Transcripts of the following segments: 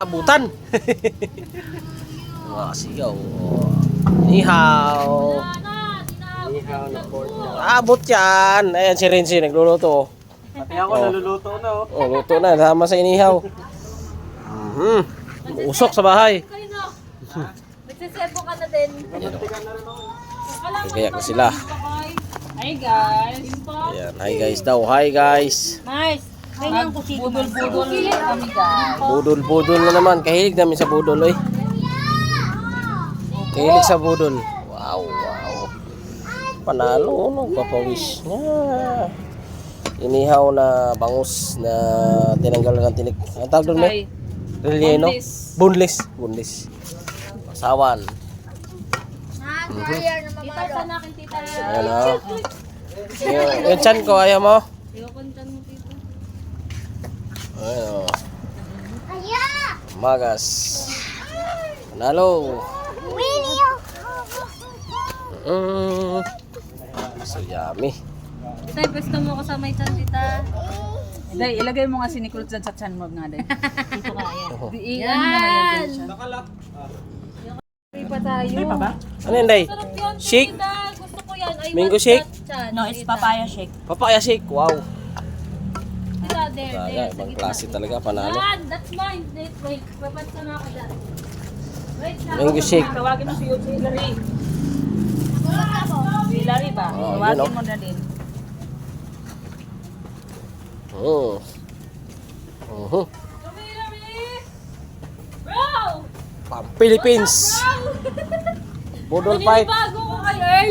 Abutan. Mga sigaw. Nihaw. Ihaw na pork. Abot yan. Ayan si Renzi nagluluto. Pati ako naluluto na oh. Oh, luto na. Sama sa inihaw. Usok sa bahay. Nagsisebo ka na din. Kaya ko sila. Hi guys. Ayan. Hi guys daw. Hi guys. Nice. Kanyang kusito. Budol-budol kami guys. Budol-budol na naman. Kahilig namin sa budol. Oy. Kahilig sa budol. Wow, wow. Panalo. No? Papawis. Ah. Inihaw na bangus na tinanggal ng tinik. Ang tawag doon, May? Relleno? Boneless. Boneless. Pasawan. Tita, saan akin tita? Ayan o. Yung chan ko, ayaw mo? Ayokon chan mo tita. Ayan o. Magas. Panalo. So yummy. Tita, pwesto mo ko sa may chan tita. Day, ilagay mo nga si Nicolette dyan sa chan mo nga, Day. Dito ka, ayan. Ano mo nga yan siya. Free pa tayo. Free pa ba? Ano yun, Day? Sarap yun, Shake? tita. Gusto ko yan. I Mango want shake? that chan, No, it's tita. papaya shake. Papaya shake. Wow. Tita, there, Kaya, there. ibang klase talaga. Panalo. Yan, that's mine. Wait, papansa na ako dyan. Wait, na. Mango shake. Tawagin mo si Larry. Si Larry ba? Oh, Tawagin yun, oh. mo na din. Oh. Bro! Pang Philippines. Budol fight. Naninibago ko kay Earl.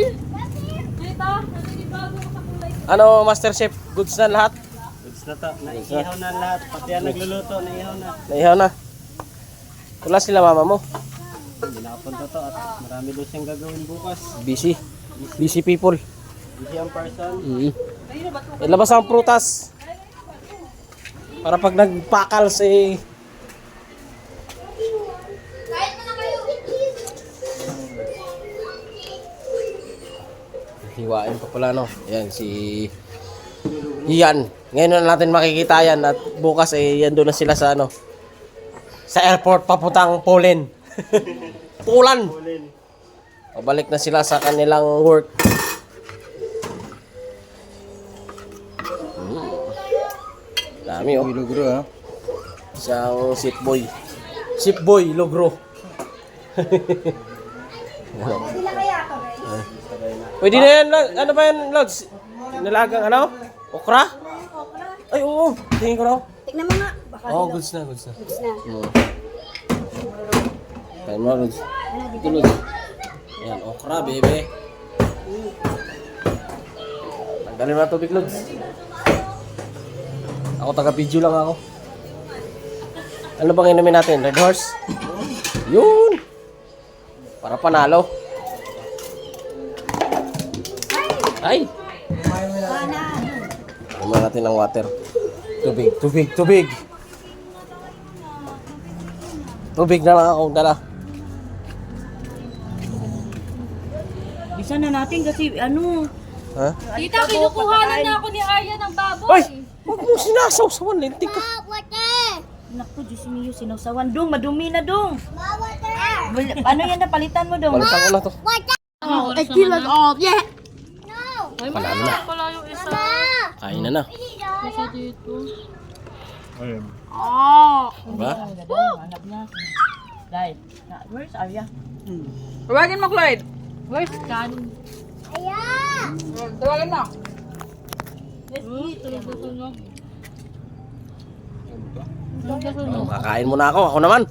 Tita, naninibago ko sa kulay. Ano, Master Chef? Goods na lahat? Goods na to. Naihaw na lahat. Pati yan nagluluto, naihaw na. Naihaw na. Wala sila mama mo. Hindi nakapunta to at marami doon siyang gagawin bukas. Busy. Busy people. Busy ang person. Ilabas ang prutas. Para pag nagpakal si... Hiwain pa pala, no? Yan, si... Ian. Ngayon na natin makikita yan. At bukas, yan doon na sila sa, ano... Sa airport, papuntang Poland. Poland! Pabalik na sila sa kanilang work. Dami, oh. Lugro ha. Isang ship boy. Ship boy, logro. Pwede na yan, ano ba yan, Lods? Nilagang ano? Okra? Ay, oo. Tingin ko raw. Tignan mo nga. Baka Oo, goods na, goods na. goods na. Kain mo, Lods. Ito, Lods. Yan, okra, bebe. Tanggalin mo na tubig, Lods. Ako, taga-video lang ako. Ano bang inumin natin? Red Horse? Yun! Para panalo. Ay! Inumin natin ng water. Tubig, tubig, tubig! Tubig na lang ako dala. Bisa na natin kasi ano. Ha? Tita, kinukuhanan na ako ni Arya ng baboy. Ay! Huwag mo sinasawsawan, lintik ka. Naku, Diyos mio, sinawsawan. Dong, madumi na dong. Ano yan na, palitan mo dong. Balitan ko na to. Ay, kilag off. Yeah. Panalo na. Pala yung isa. Kain na na. Isa dito. Diba? Hanap niya. Day, where's Arya? Tawagin mo, Clyde. Where's Can? Tawagin mo. Oh, kakain muna ako. Ako naman.